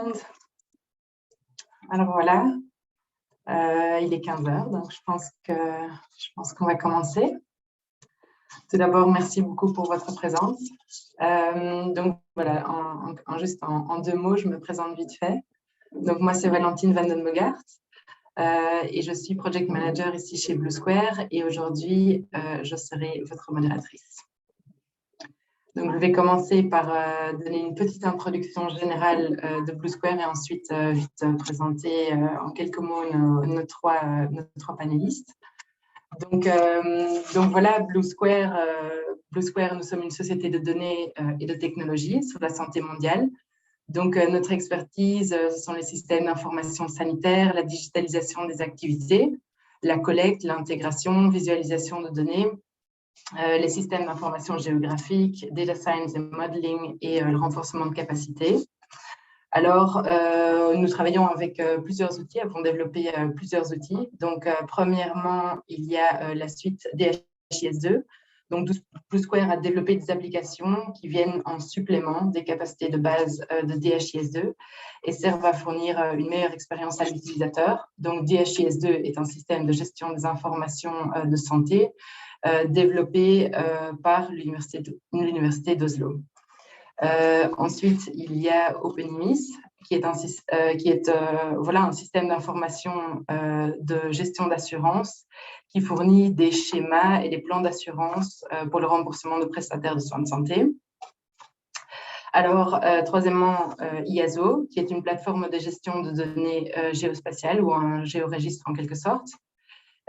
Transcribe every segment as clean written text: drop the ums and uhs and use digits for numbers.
monde. Alors voilà, il est 15 heures, donc je pense qu'on va commencer. Tout d'abord, merci beaucoup pour votre présence. Donc voilà, juste en deux mots, je me présente vite fait. Donc moi, c'est Valentine Van den Bogart et je suis Project Manager ici chez Blue Square et aujourd'hui, je serai votre modératrice. Donc, je vais commencer par donner une petite introduction générale de Blue Square et ensuite vite présenter en quelques mots nos trois panélistes. Donc voilà, Blue Square, nous sommes une société de données et de technologies sur la santé mondiale. Donc, notre expertise, ce sont les systèmes d'information sanitaire, la digitalisation des activités, la collecte, l'intégration, visualisation de données, les systèmes d'information géographique, data science et modeling et le renforcement de capacité. Alors, nous travaillons avec plusieurs outils, avons développé plusieurs outils. Donc, premièrement, il y a la suite DHIS2. Donc, Blue Square a développé des applications qui viennent en supplément des capacités de base de DHIS2 et servent à fournir une meilleure expérience à l'utilisateur. Donc, DHIS2 est un système de gestion des informations de santé développé par l'Université d'Oslo. Ensuite, il y a OpenIMIS, qui est un système d'information de gestion d'assurance qui fournit des schémas et des plans d'assurance pour le remboursement de prestataires de soins de santé. Alors, troisièmement, IASO, qui est une plateforme de gestion de données géospatiales ou un géoregistre en quelque sorte.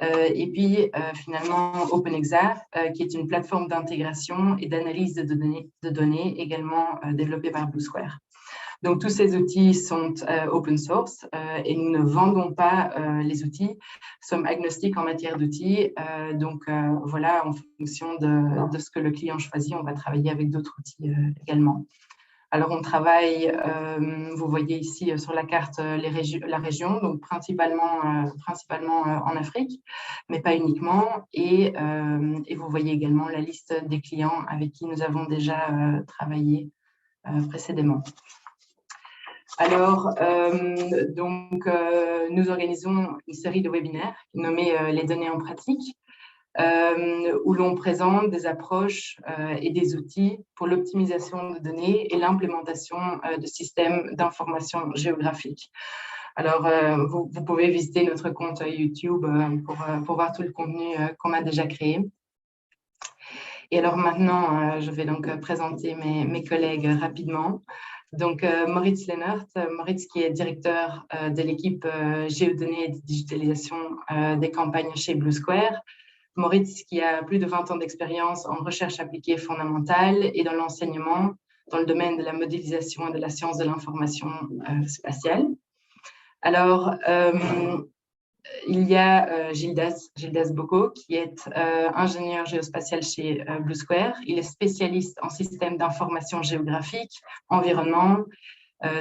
Et puis, finalement, OpenExa, qui est une plateforme d'intégration et d'analyse de données également développée par Blue Square. Donc, tous ces outils sont open source et nous ne vendons pas les outils. Nous sommes agnostiques en matière d'outils. Voilà, en fonction de ce que le client choisit, on va travailler avec d'autres outils également. Alors, on travaille, vous voyez ici sur la carte la région, donc principalement en Afrique, mais pas uniquement. Et vous voyez également la liste des clients avec qui nous avons déjà travaillé précédemment. Alors, nous organisons une série de webinaires nommés les données en pratique, où l'on présente des approches et des outils pour l'optimisation de données et l'implémentation de systèmes d'information géographique. Alors, vous pouvez visiter notre compte YouTube pour voir tout le contenu qu'on a déjà créé. Et alors maintenant, je vais donc présenter mes collègues rapidement. Donc, Moritz Lennert, Moritz qui est directeur de l'équipe géodonnées et de digitalisation des campagnes chez Blue Square. Moritz, qui a plus de 20 ans d'expérience en recherche appliquée fondamentale et dans l'enseignement dans le domaine de la modélisation et de la science de l'information spatiale. Alors, il y a Gildas Bocco, qui est ingénieur géospatial chez Blue Square. Il est spécialiste en système d'information géographique, environnement,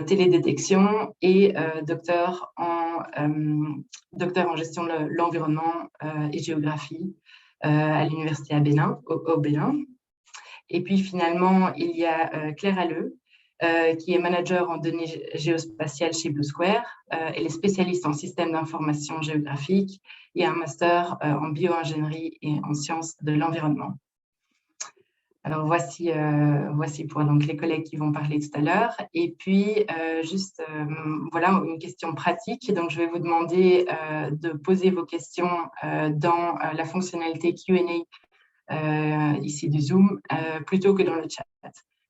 télédétection et docteur en gestion de l'environnement et géographie à l'université au Bénin. Et puis finalement, il y a Claire Halleux, qui est manager en données géospatiales chez Blue Square. Elle est spécialiste en système d'information géographique et un master en bioingénierie et en sciences de l'environnement. Alors, voici pour donc, les collègues qui vont parler tout à l'heure. Et puis, voilà, une question pratique. Donc, je vais vous demander de poser vos questions dans la fonctionnalité Q&A ici du Zoom, plutôt que dans le chat.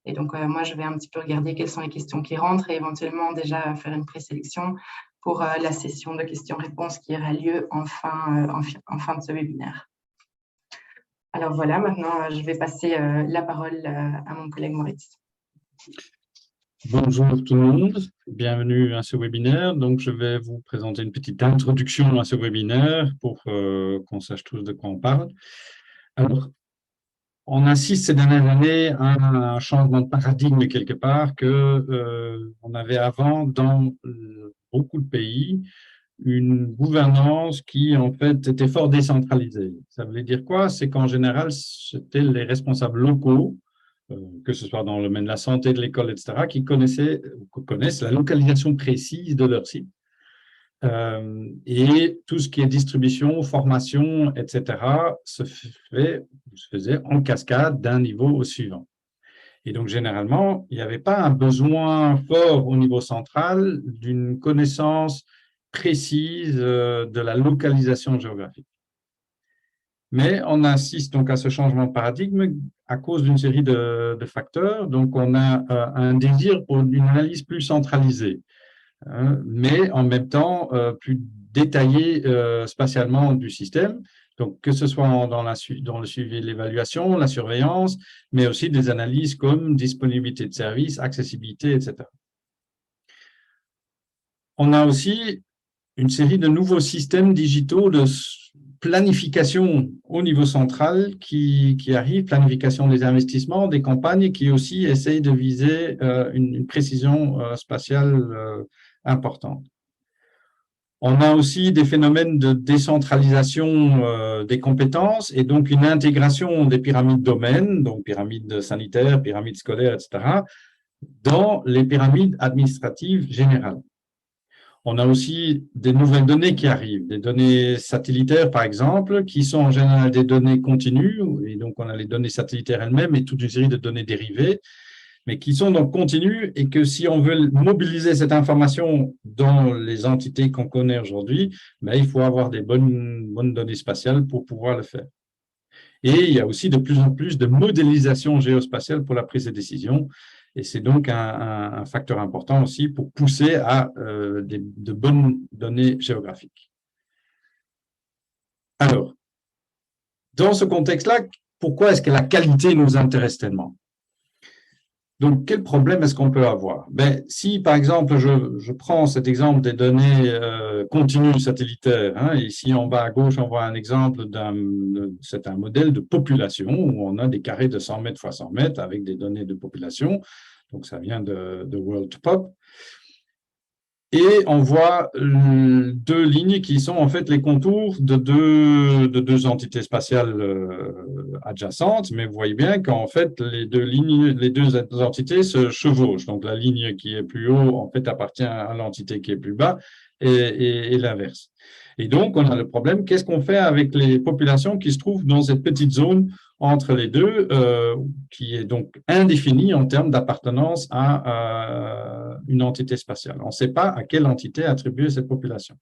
Et donc, moi, je vais un petit peu regarder quelles sont les questions qui rentrent et éventuellement déjà faire une présélection pour la session de questions-réponses qui aura lieu en fin de ce webinaire. Alors voilà, maintenant, je vais passer la parole à mon collègue Moritz. Bonjour tout le monde, bienvenue à ce webinaire. Donc, je vais vous présenter une petite introduction à ce webinaire pour qu'on sache tous de quoi on parle. Alors, on assiste ces dernières années à un changement de paradigme quelque part qu'on avait avant dans beaucoup de pays, une gouvernance qui en fait était fort décentralisée. Ça voulait dire quoi? C'est qu'en général, c'était les responsables locaux que ce soit dans le domaine de la santé, de l'école, etc., qui connaissent la localisation précise de leur site. Et tout ce qui est distribution, formation, etc., se faisait en cascade d'un niveau au suivant. Et donc, généralement, il n'y avait pas un besoin fort au niveau central d'une connaissance précise de la localisation géographique. Mais on assiste donc à ce changement de paradigme à cause d'une série de facteurs. Donc, on a un désir pour une analyse plus centralisée, mais en même temps plus détaillée spatialement du système. Donc, que ce soit dans le suivi de l'évaluation, la surveillance, mais aussi des analyses comme disponibilité de services, accessibilité, etc. On a aussi une série de nouveaux systèmes digitaux de planification au niveau central qui arrivent, planification des investissements, des campagnes, qui aussi essayent de viser une précision spatiale importante. On a aussi des phénomènes de décentralisation des compétences et donc une intégration des pyramides domaines, donc pyramides sanitaires, pyramides scolaires, etc., dans les pyramides administratives générales. On a aussi des nouvelles données qui arrivent, des données satellitaires, par exemple, qui sont en général des données continues, et donc on a les données satellitaires elles-mêmes et toute une série de données dérivées, mais qui sont donc continues et que si on veut mobiliser cette information dans les entités qu'on connaît aujourd'hui, ben, il faut avoir des bonnes données spatiales pour pouvoir le faire. Et il y a aussi de plus en plus de modélisation géospatiale pour la prise de décision. Et c'est donc un facteur important aussi pour pousser à de bonnes données géographiques. Alors, dans ce contexte-là, pourquoi est-ce que la qualité nous intéresse tellement? Donc, quel problème est-ce qu'on peut avoir? Ben, si, par exemple, je prends cet exemple des données continues satellitaires, hein, ici en bas à gauche, on voit un exemple c'est un modèle de population où on a des carrés de 100 mètres x 100 mètres avec des données de population. Donc, ça vient de Worldpop. Et on voit deux lignes qui sont en fait les contours de deux entités spatiales adjacentes, mais vous voyez bien qu'en fait les deux entités se chevauchent. Donc la ligne qui est plus haut en fait appartient à l'entité qui est plus bas et l'inverse. Et donc on a le problème, qu'est-ce qu'on fait avec les populations qui se trouvent dans cette petite zone entre les deux, qui est donc indéfinie en termes d'appartenance à une entité spatiale. On ne sait pas à quelle entité attribuer cette population.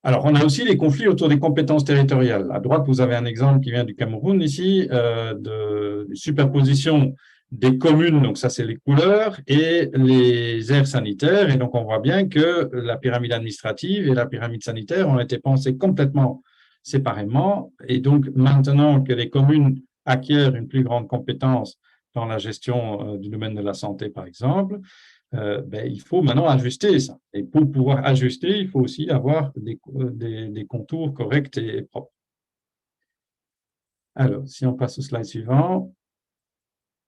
Alors, on a aussi les conflits autour des compétences territoriales. À droite, vous avez un exemple qui vient du Cameroun ici, de superposition des communes, donc ça c'est les couleurs, et les aires sanitaires. Et donc, on voit bien que la pyramide administrative et la pyramide sanitaire ont été pensées complètement séparément. Et donc, maintenant que les communes acquièrent une plus grande compétence dans la gestion du domaine de la santé, par exemple, ben, il faut maintenant ajuster ça. Et pour pouvoir ajuster, il faut aussi avoir des contours corrects et propres. Alors, si on passe au slide suivant.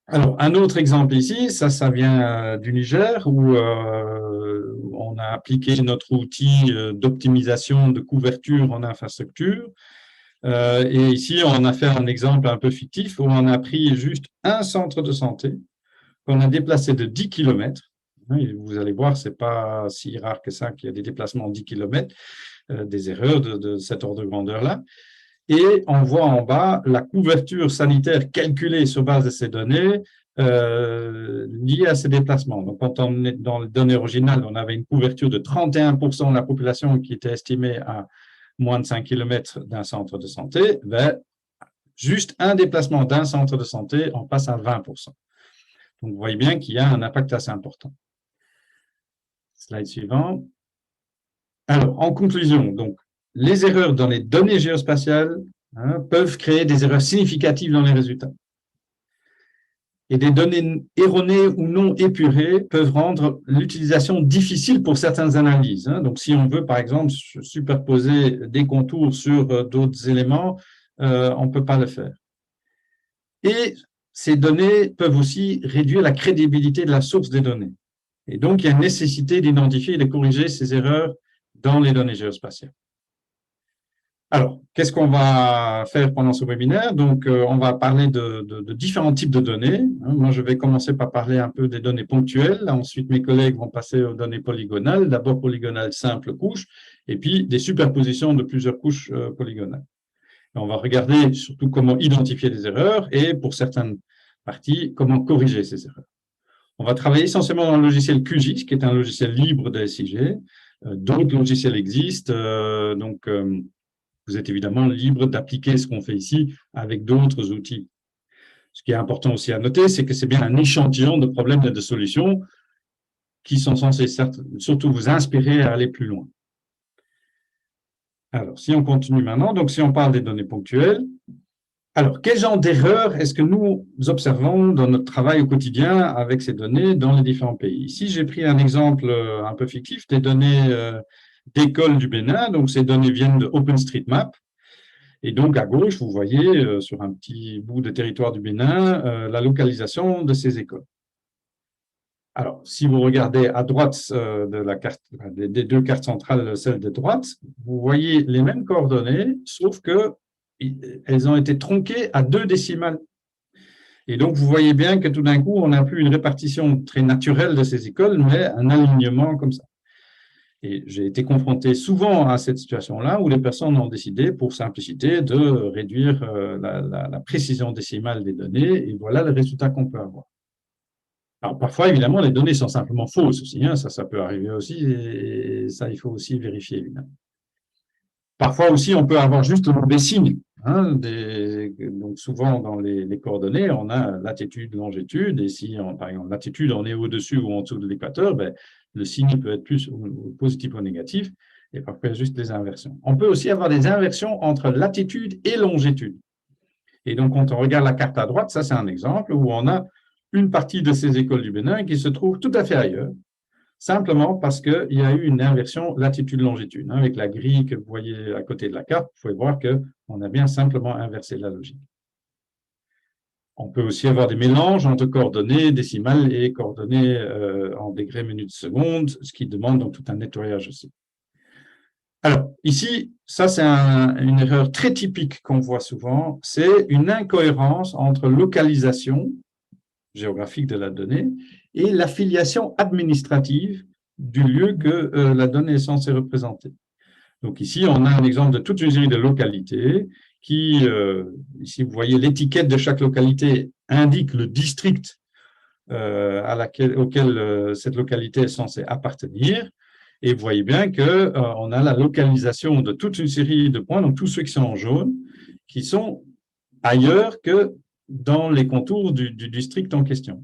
Alors, un autre exemple ici, ça vient du Niger, où on a appliqué notre outil d'optimisation de couverture en infrastructure. Et ici, on a fait un exemple un peu fictif où on a pris juste un centre de santé qu'on a déplacé de 10 km. Vous allez voir, ce n'est pas si rare que ça qu'il y a des déplacements de 10 km, des erreurs de cet ordre de grandeur-là. Et on voit en bas la couverture sanitaire calculée sur base de ces données liées à ces déplacements. Donc, quand on est dans les données originales, on avait une couverture de 31% de la population qui était estimée à moins de 5 km d'un centre de santé. Ben, juste un déplacement d'un centre de santé, on passe à 20%. Donc, vous voyez bien qu'il y a un impact assez important. Slide suivant. Alors, en conclusion, donc, les erreurs dans les données géospatiales peuvent créer des erreurs significatives dans les résultats. Et des données erronées ou non épurées peuvent rendre l'utilisation difficile pour certaines analyses. Donc, si on veut, par exemple, superposer des contours sur d'autres éléments, on ne peut pas le faire. Et ces données peuvent aussi réduire la crédibilité de la source des données. Et donc, il y a une nécessité d'identifier et de corriger ces erreurs dans les données géospatiales. Alors, qu'est-ce qu'on va faire pendant ce webinaire? Donc, on va parler de différents types de données. Moi, je vais commencer par parler un peu des données ponctuelles. Ensuite, mes collègues vont passer aux données polygonales. D'abord, polygonales simples couches, et puis des superpositions de plusieurs couches polygonales. Et on va regarder surtout comment identifier des erreurs et, pour certaines parties, comment corriger ces erreurs. On va travailler essentiellement dans le logiciel QGIS, qui est un logiciel libre de SIG. D'autres logiciels existent, vous êtes évidemment libre d'appliquer ce qu'on fait ici avec d'autres outils. Ce qui est important aussi à noter, c'est que c'est bien un échantillon de problèmes et de solutions qui sont censés surtout vous inspirer à aller plus loin. Alors, si on continue maintenant, donc si on parle des données ponctuelles, alors, quel genre d'erreurs est-ce que nous observons dans notre travail au quotidien avec ces données dans les différents pays? Ici, j'ai pris un exemple un peu fictif des données d'école du Bénin. Donc, ces données viennent de OpenStreetMap. Et donc, à gauche, vous voyez sur un petit bout de territoire du Bénin la localisation de ces écoles. Alors, si vous regardez à droite de la carte, des deux cartes centrales, celle de droite, vous voyez les mêmes coordonnées, sauf qu'elles ont été tronquées à 2 décimales. Et donc, vous voyez bien que tout d'un coup, on n'a plus une répartition très naturelle de ces écoles, mais un alignement comme ça. Et j'ai été confronté souvent à cette situation-là où les personnes ont décidé, pour simplicité, de réduire la précision décimale des données, et voilà le résultat qu'on peut avoir. Alors, parfois, évidemment, les données sont simplement fausses aussi, hein, ça peut arriver aussi, et ça, il faut aussi vérifier, évidemment. Parfois aussi, on peut avoir juste le mauvais signe. Hein, donc, souvent, dans les coordonnées, on a latitude, longitude, et si, par exemple, latitude, on est au-dessus ou en dessous de l'équateur, ben, le signe peut être plus positif ou négatif, et parfois juste des inversions. On peut aussi avoir des inversions entre latitude et longitude. Et donc, quand on regarde la carte à droite, ça, c'est un exemple où on a une partie de ces écoles du Bénin qui se trouve tout à fait ailleurs, simplement parce qu'il y a eu une inversion latitude-longitude. Avec la grille que vous voyez à côté de la carte, vous pouvez voir qu'on a bien simplement inversé la logique. On peut aussi avoir des mélanges entre coordonnées décimales et coordonnées en degrés, minutes, secondes, ce qui demande donc tout un nettoyage aussi. Alors, ici, ça c'est une erreur très typique qu'on voit souvent, c'est une incohérence entre localisation géographique de la donnée et l'affiliation administrative du lieu que la donnée est censée représenter. Donc ici, on a un exemple de toute une série de localités qui, ici vous voyez l'étiquette de chaque localité indique le district auquel cette localité est censée appartenir. Et vous voyez bien qu'on a la localisation de toute une série de points, donc tous ceux qui sont en jaune, qui sont ailleurs que dans les contours du district en question.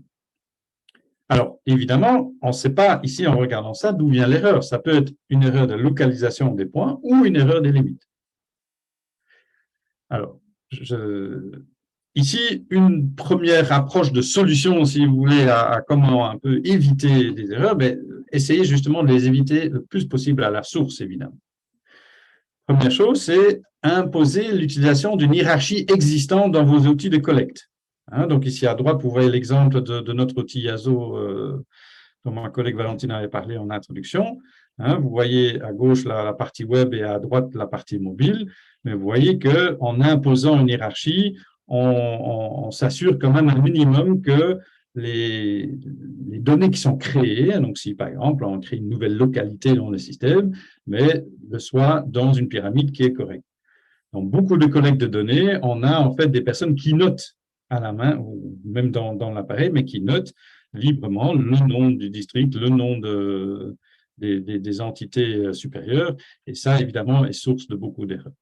Alors, évidemment, on ne sait pas, ici, en regardant ça, d'où vient l'erreur. Ça peut être une erreur de localisation des points ou une erreur des limites. Alors, ici, une première approche de solution, si vous voulez, à comment un peu éviter des erreurs, essayez justement de les éviter le plus possible à la source, évidemment. Première chose, c'est imposer l'utilisation d'une hiérarchie existante dans vos outils de collecte. Donc ici à droite, vous voyez l'exemple de notre outil IASO dont ma collègue Valentine avait parlé en introduction. Vous voyez à gauche la partie web et à droite la partie mobile. Mais vous voyez qu'en imposant une hiérarchie, on s'assure quand même un minimum que les données qui sont créées, donc si par exemple on crée une nouvelle localité dans le système, mais le soit dans une pyramide qui est correcte. Dans beaucoup de collectes de données, on a en fait des personnes qui notent à la main, ou même dans l'appareil, mais qui notent librement le nom du district, le nom des entités supérieures, et ça, évidemment, est source de beaucoup d'erreurs.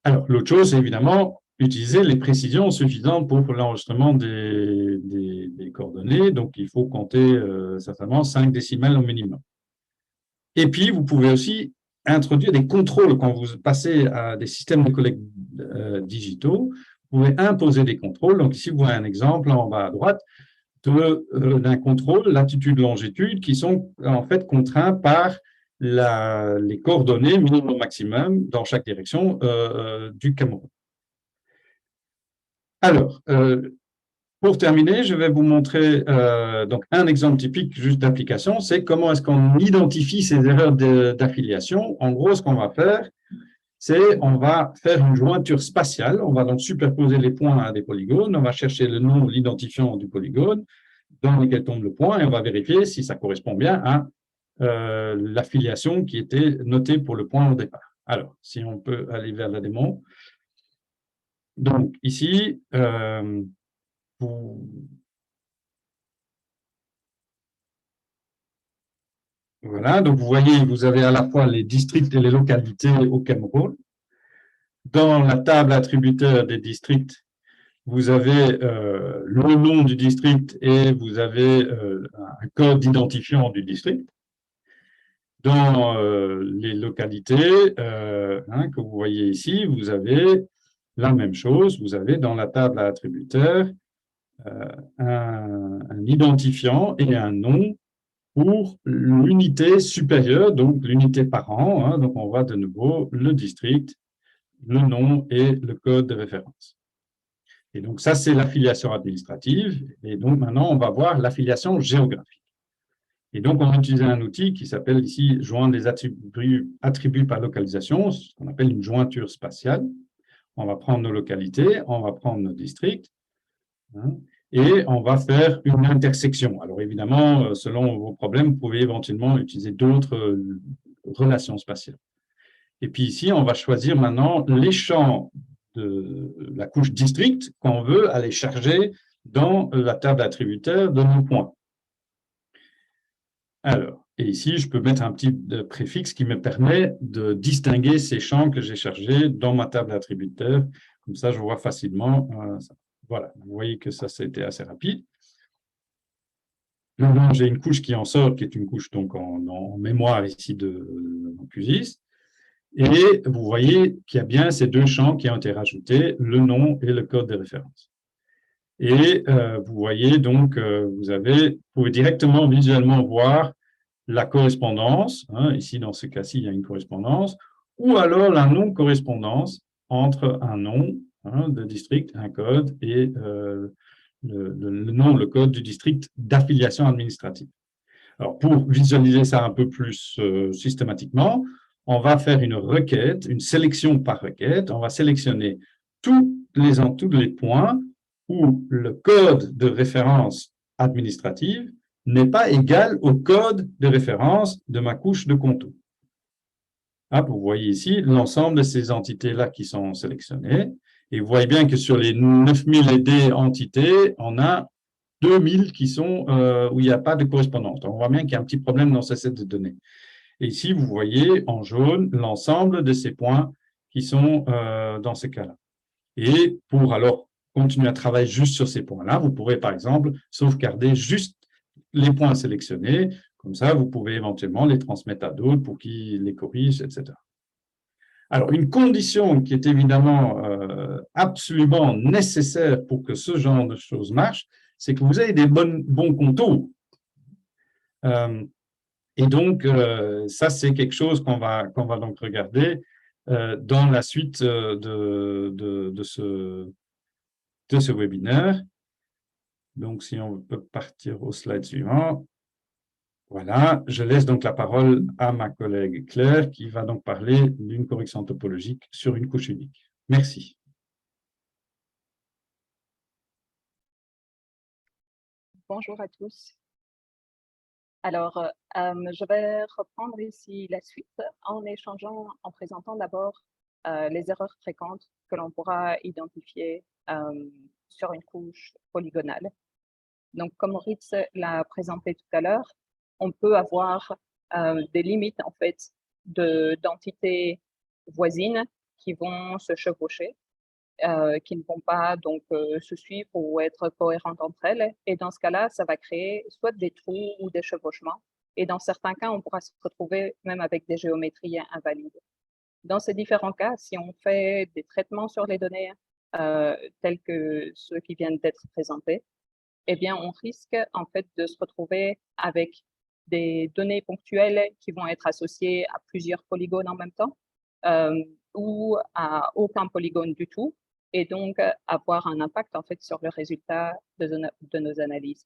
Alors, l'autre chose, c'est évidemment utiliser les précisions suffisantes pour l'enregistrement des coordonnées, donc il faut compter certainement 5 décimales au minimum. Et puis, vous pouvez aussi introduire des contrôles quand vous passez à des systèmes de collecte digitaux. Vous pouvez imposer des contrôles. Donc ici, vous voyez un exemple en bas à droite d'un contrôle latitude-longitude qui sont en fait contraints par les coordonnées minimum maximum dans chaque direction du Cameroun. Alors, pour terminer, je vais vous montrer donc un exemple typique juste d'application, c'est comment est-ce qu'on identifie ces erreurs d'affiliation. En gros, ce qu'on va faire, c'est on va faire une jointure spatiale. On va donc superposer les points à des polygones. On va chercher le nom, l'identifiant du polygone dans lequel tombe le point et on va vérifier si ça correspond bien à l'affiliation qui était notée pour le point au départ. Alors, si on peut aller vers la démo. Donc, ici, voilà, donc vous voyez, vous avez à la fois les districts et les localités au Cameroun. Dans la table attributeur des districts, vous avez le nom du district et vous avez un code identifiant du district. Dans les localités que vous voyez ici, vous avez la même chose. Vous avez dans la table à attributeur un identifiant et un nom pour l'unité supérieure, donc l'unité par an. Donc, on voit de nouveau le district, le nom et le code de référence. Et donc, ça, c'est l'affiliation administrative. Et donc, maintenant, on va voir l'affiliation géographique. Et donc, on va utiliser un outil qui s'appelle ici « Joindre les attributs par localisation », ce qu'on appelle une jointure spatiale. On va prendre nos localités, on va prendre nos districts, et on va faire une intersection. Alors, évidemment, selon vos problèmes, vous pouvez éventuellement utiliser d'autres relations spatiales. Et puis ici, on va choisir maintenant les champs de la couche district qu'on veut aller charger dans la table attributaire de nos points. Alors, et ici, je peux mettre un petit préfixe qui me permet de distinguer ces champs que j'ai chargés dans ma table attributaire. Comme ça, je vois facilement. Voilà, vous voyez que ça, c'était assez rapide. Maintenant, j'ai une couche qui en sort, qui est une couche donc en mémoire ici de QGIS. Et vous voyez qu'il y a bien ces deux champs qui ont été rajoutés, le nom et le code de référence. Et vous voyez donc, vous pouvez directement visuellement voir la correspondance. Ici, dans ce cas-ci, il y a une correspondance, ou alors la non-correspondance entre un nom de district, un code, et le nom, le code du district d'affiliation administrative. Alors, pour visualiser ça un peu plus systématiquement, on va faire une requête, une sélection par requête. On va sélectionner tous les points où le code de référence administrative n'est pas égal au code de référence de ma couche de contour. Vous voyez ici l'ensemble de ces entités-là qui sont sélectionnées. Et vous voyez bien que sur les 9000 et des entités, on a 2000 qui sont où il n'y a pas de correspondance. Donc, on voit bien qu'il y a un petit problème dans ce set de données. Et ici, vous voyez en jaune l'ensemble de ces points qui sont dans ce cas-là. Et pour alors continuer à travailler juste sur ces points-là, vous pourrez par exemple sauvegarder juste les points sélectionnés. Comme ça, vous pouvez éventuellement les transmettre à d'autres pour qu'ils les corrigent, etc. Alors, une condition qui est évidemment absolument nécessaire pour que ce genre de choses marche, c'est que vous avez des bons contours. Et donc, ça, c'est quelque chose qu'on va donc regarder dans la suite de ce webinaire. Donc, si on peut partir au slide suivant. Voilà, je laisse donc la parole à ma collègue Claire qui va donc parler d'une correction topologique sur une couche unique. Merci. Bonjour à tous. Alors, je vais reprendre ici la suite en présentant d'abord les erreurs fréquentes que l'on pourra identifier sur une couche polygonale. Donc, comme Ritz l'a présenté tout à l'heure, on peut avoir des limites en fait d'entités voisines qui vont se chevaucher, qui ne vont pas donc se suivre ou être cohérentes entre elles. Et dans ce cas-là, ça va créer soit des trous ou des chevauchements. Et dans certains cas, on pourra se retrouver même avec des géométries invalides. Dans ces différents cas, si on fait des traitements sur les données tels que ceux qui viennent d'être présentés, eh bien, on risque en fait de se retrouver avec des données ponctuelles qui vont être associées à plusieurs polygones en même temps ou à aucun polygone du tout, et donc avoir un impact en fait sur le résultat de nos analyses.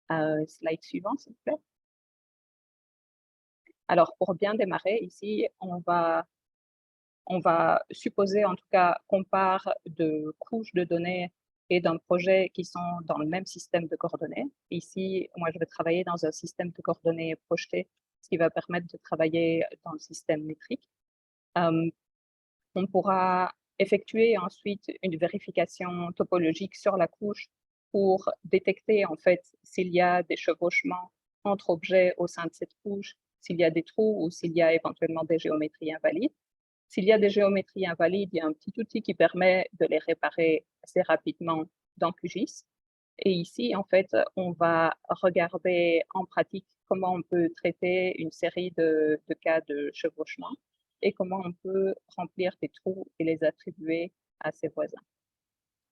Slide suivant, s'il vous plaît. Alors, pour bien démarrer, ici, on va on va supposer en tout cas qu'on part de couches de données et d'un projet qui sont dans le même système de coordonnées. Ici, moi, je vais travailler dans un système de coordonnées projeté, ce qui va permettre de travailler dans le système métrique. On pourra effectuer ensuite une vérification topologique sur la couche pour détecter en fait s'il y a des chevauchements entre objets au sein de cette couche, s'il y a des trous ou s'il y a éventuellement des géométries invalides. S'il y a des géométries invalides, il y a un petit outil qui permet de les réparer assez rapidement dans QGIS. Et ici, en fait, on va regarder en pratique comment on peut traiter une série de cas de chevauchement et comment on peut remplir des trous et les attribuer à ses voisins.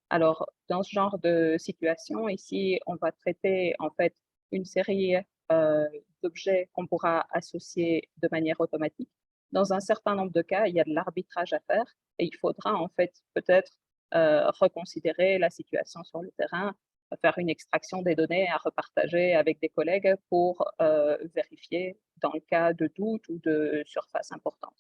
Alors, dans ce genre de situation, ici, on va traiter en fait une série d'objets qu'on pourra associer de manière automatique. Dans un certain nombre de cas, il y a de l'arbitrage à faire et il faudra en fait peut-être reconsidérer la situation sur le terrain, faire une extraction des données à repartager avec des collègues pour vérifier dans le cas de doute ou de surface importante.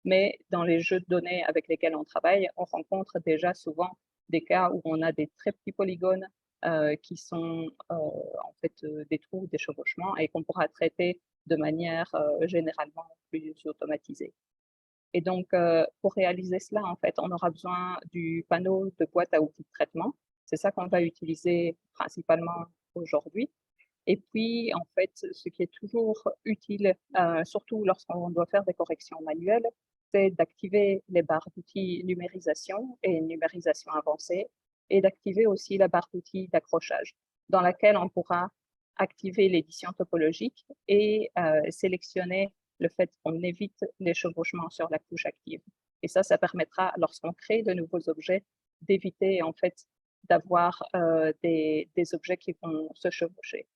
Mais dans les jeux de données avec lesquels on travaille, on rencontre déjà souvent des cas où on a des très petits polygones qui sont en fait des trous, des chevauchements et qu'on pourra traiter de manière généralement plus automatisée. Et donc, pour réaliser cela, en fait, on aura besoin du panneau de boîte à outils de traitement. C'est ça qu'on va utiliser principalement aujourd'hui. Et puis, en fait, ce qui est toujours utile, surtout lorsqu'on doit faire des corrections manuelles, c'est d'activer les barres d'outils numérisation et numérisation avancée et d'activer aussi la barre d'outils d'accrochage dans laquelle on pourra activer l'édition topologique et sélectionner le fait qu'on évite les chevauchements sur la couche active. Et ça permettra, lorsqu'on crée de nouveaux objets, d'éviter en fait d'avoir des objets qui vont se chevaucher.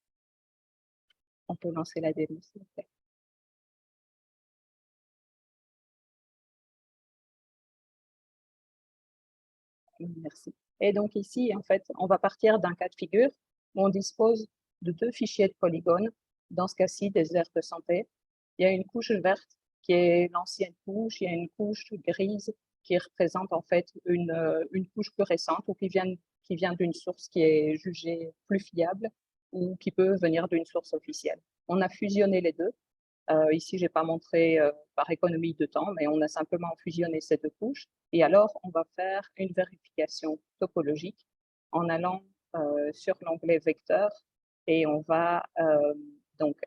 On peut lancer la démo, s'il vous plaît. Merci. Et donc ici, en fait, on va partir d'un cas de figure où on dispose de 2 fichiers de polygones, dans ce cas-ci des aires de santé. Il y a une couche verte qui est l'ancienne couche, il y a une couche grise qui représente en fait une couche plus récente ou qui vient d'une source qui est jugée plus fiable ou qui peut venir d'une source officielle. On a fusionné les deux. Ici, je n'ai pas montré par économie de temps, mais on a simplement fusionné ces 2 couches. Et alors, on va faire une vérification topologique en allant sur l'onglet vecteur et on va donc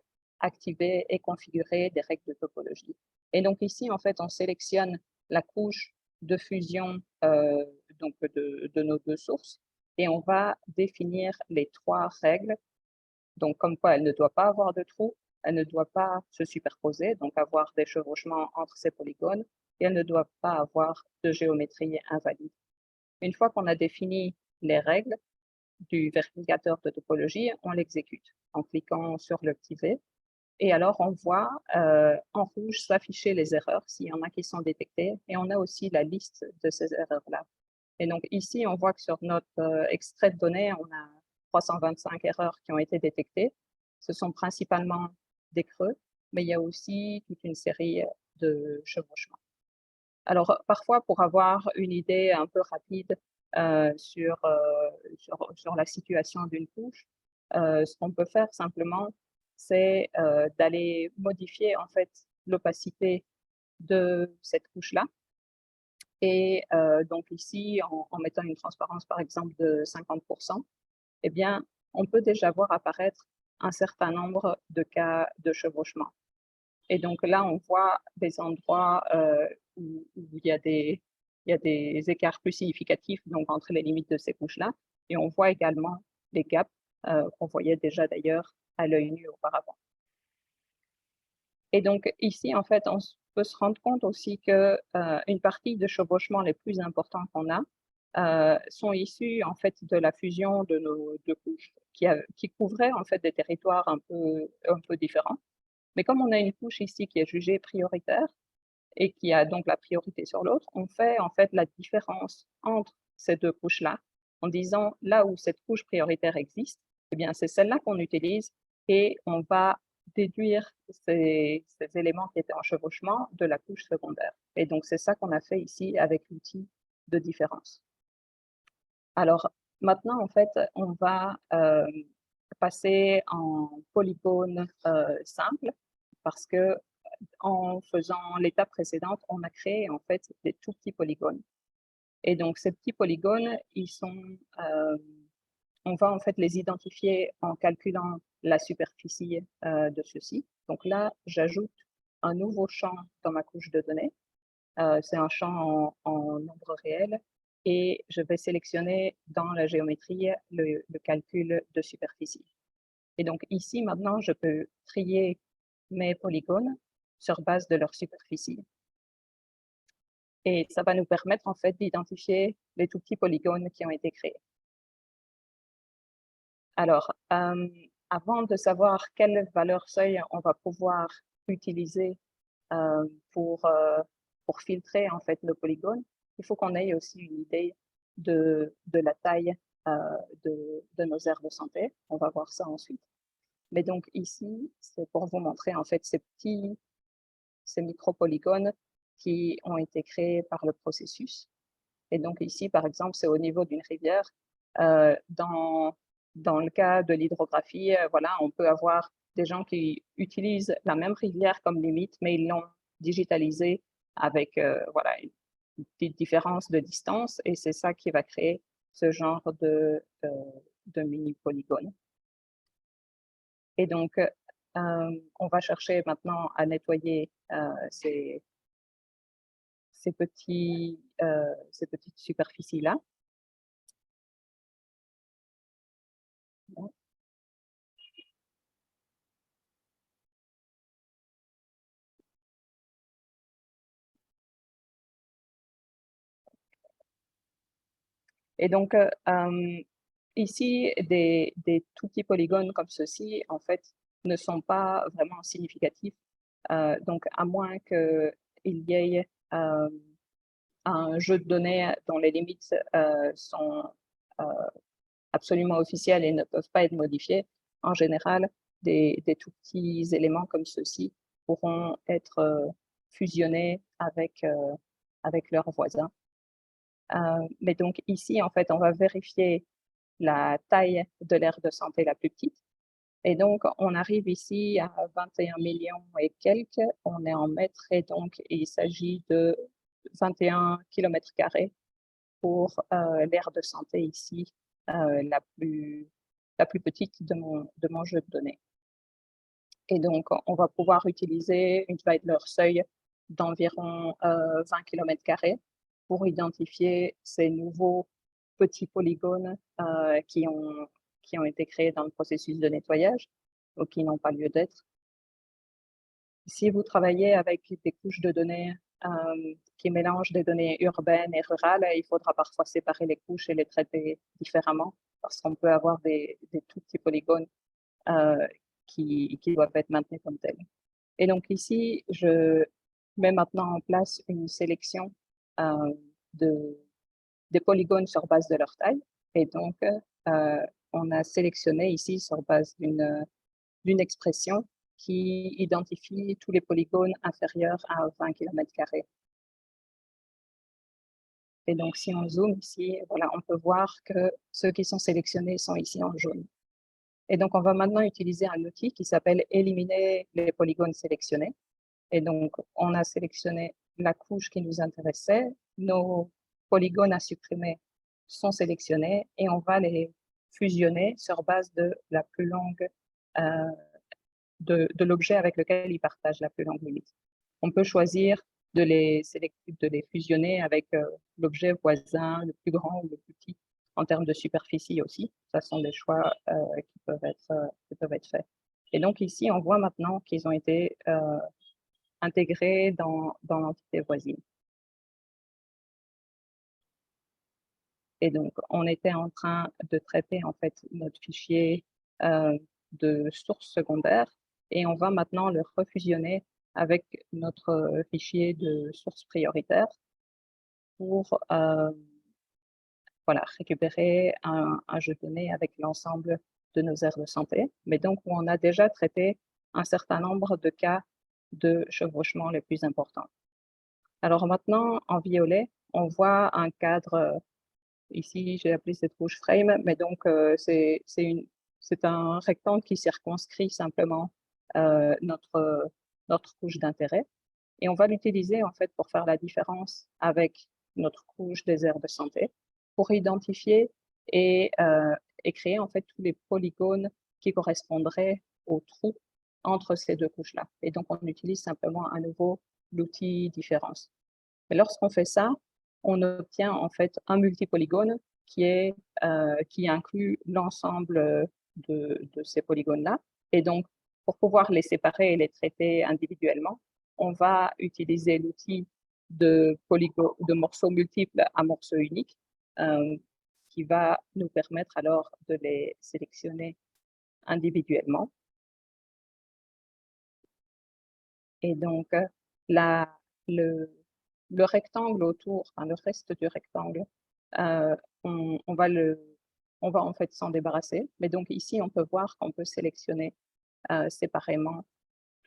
activer et configurer des règles de topologie. Et donc ici, en fait, on sélectionne la couche de fusion donc de nos 2 sources et on va définir les 3 règles. Donc, comme quoi, elle ne doit pas avoir de trou, elle ne doit pas se superposer, donc avoir des chevauchements entre ces polygones, et elle ne doit pas avoir de géométrie invalide. Une fois qu'on a défini les règles du vérificateur de topologie, on l'exécute en cliquant sur le petit V. Et alors, on voit en rouge s'afficher les erreurs, s'il y en a qui sont détectées, et on a aussi la liste de ces erreurs-là. Et donc ici, on voit que sur notre extrait de données, on a 325 erreurs qui ont été détectées. Ce sont principalement des creux, mais il y a aussi toute une série de chevauchements. Alors, parfois, pour avoir une idée un peu rapide sur la situation d'une couche, ce qu'on peut faire simplement, c'est d'aller modifier en fait l'opacité de cette couche-là. Et donc ici, en mettant une transparence par exemple de 50%, eh bien, on peut déjà voir apparaître un certain nombre de cas de chevauchement. Et donc là, on voit des endroits où il y a des écarts plus significatifs donc, entre les limites de ces couches-là. Et on voit également les gaps qu'on voyait déjà d'ailleurs à l'œil nu auparavant. Et donc ici, en fait, on peut se rendre compte aussi que une partie des chevauchements les plus importants qu'on a sont issus en fait de la fusion de nos 2 couches qui couvraient en fait des territoires un peu différents. Mais comme on a une couche ici qui est jugée prioritaire et qui a donc la priorité sur l'autre, on fait en fait la différence entre ces 2 couches-là en disant là où cette couche prioritaire existe, eh bien c'est celle-là qu'on utilise et on va déduire ces éléments qui étaient en chevauchement de la couche secondaire. Et donc, c'est ça qu'on a fait ici avec l'outil de différence. Alors, maintenant, en fait, on va passer en polygone simple parce que en faisant l'étape précédente, on a créé en fait des tout petits polygones. Et donc, ces petits polygones, on va en fait les identifier en calculant la superficie de ceux-ci. Donc là, j'ajoute un nouveau champ dans ma couche de données. C'est un champ en nombre réel et je vais sélectionner dans la géométrie le calcul de superficie. Et donc ici, maintenant, je peux trier mes polygones sur base de leur superficie. Et ça va nous permettre en fait d'identifier les tout petits polygones qui ont été créés. Alors, avant de savoir quelle valeur seuil on va pouvoir utiliser pour filtrer en fait nos polygones, il faut qu'on ait aussi une idée de la taille de nos aires de santé. On va voir ça ensuite. Mais donc ici, c'est pour vous montrer en fait ces micropolygones qui ont été créés par le processus. Et donc ici, par exemple, c'est au niveau d'une rivière. Dans le cas de l'hydrographie, voilà, on peut avoir des gens qui utilisent la même rivière comme limite, mais ils l'ont digitalisée avec voilà, une petite différence de distance, et c'est ça qui va créer ce genre de mini-polygone. Et donc, on va chercher maintenant à nettoyer ces petites superficies-là. Et donc, ici, des tout petits polygones comme ceci, en fait, ne sont pas vraiment significatifs. Donc, à moins qu'il y ait un jeu de données dont les limites sont absolument officielles et ne peuvent pas être modifiées, en général, des tout petits éléments comme ceux-ci pourront être fusionnés avec leurs voisins. Mais donc ici, en fait, on va vérifier la taille de l'aire de santé la plus petite. Et donc, on arrive ici à 21 millions et quelques. On est en mètres et donc il s'agit de 21 km² pour l'aire de santé ici, la plus petite de mon jeu de données. Et donc, on va pouvoir utiliser une Weidler seuil d'environ 20 km² pour identifier ces nouveaux petits polygones qui ont été créés dans le processus de nettoyage ou qui n'ont pas lieu d'être. Si vous travaillez avec des couches de données qui mélangent des données urbaines et rurales, il faudra parfois séparer les couches et les traiter différemment parce qu'on peut avoir des tout petits polygones qui doivent être maintenus comme tels. Et donc ici, je mets maintenant en place une sélection des polygones sur base de leur taille. Et donc, on a sélectionné ici sur base d'une expression qui identifie tous les polygones inférieurs à 20 km². Et donc, si on zoome ici, voilà, on peut voir que ceux qui sont sélectionnés sont ici en jaune. Et donc, on va maintenant utiliser un outil qui s'appelle « Éliminer les polygones sélectionnés ». Et donc, on a sélectionné la couche qui nous intéressait, nos polygones à supprimer sont sélectionnés et on va les fusionner sur base de la plus longue, de l'objet avec lequel ils partagent la plus longue limite. On peut choisir de les fusionner avec l'objet voisin, le plus grand ou le plus petit, en termes de superficie aussi. Ça sont des choix qui peuvent être faits. Et donc ici, on voit maintenant qu'ils ont été intégrés dans l'entité voisine. Et donc, on était en train de traiter en fait notre fichier de source secondaire et on va maintenant le refusionner avec notre fichier de source prioritaire pour voilà, récupérer un jeu de données avec l'ensemble de nos aires de santé, mais donc où on a déjà traité un certain nombre de cas de chevauchement les plus importants. Alors maintenant, en violet, on voit un cadre, ici j'ai appelé cette couche frame, mais donc c'est un rectangle qui circonscrit simplement notre couche d'intérêt. Et on va l'utiliser en fait pour faire la différence avec notre couche des aires de santé, pour identifier et créer en fait tous les polygones qui correspondraient aux trous entre ces deux couches-là. Et donc on utilise simplement à nouveau l'outil différence. Et lorsqu'on fait ça, on obtient en fait un multipolygone qui inclut l'ensemble de ces polygones-là. Et donc, pour pouvoir les séparer et les traiter individuellement, on va utiliser l'outil de morceaux multiples à morceaux uniques qui va nous permettre alors de les sélectionner individuellement. Et donc, le rectangle autour, enfin, le reste du rectangle, on va en fait s'en débarrasser. Mais donc ici, on peut voir qu'on peut sélectionner séparément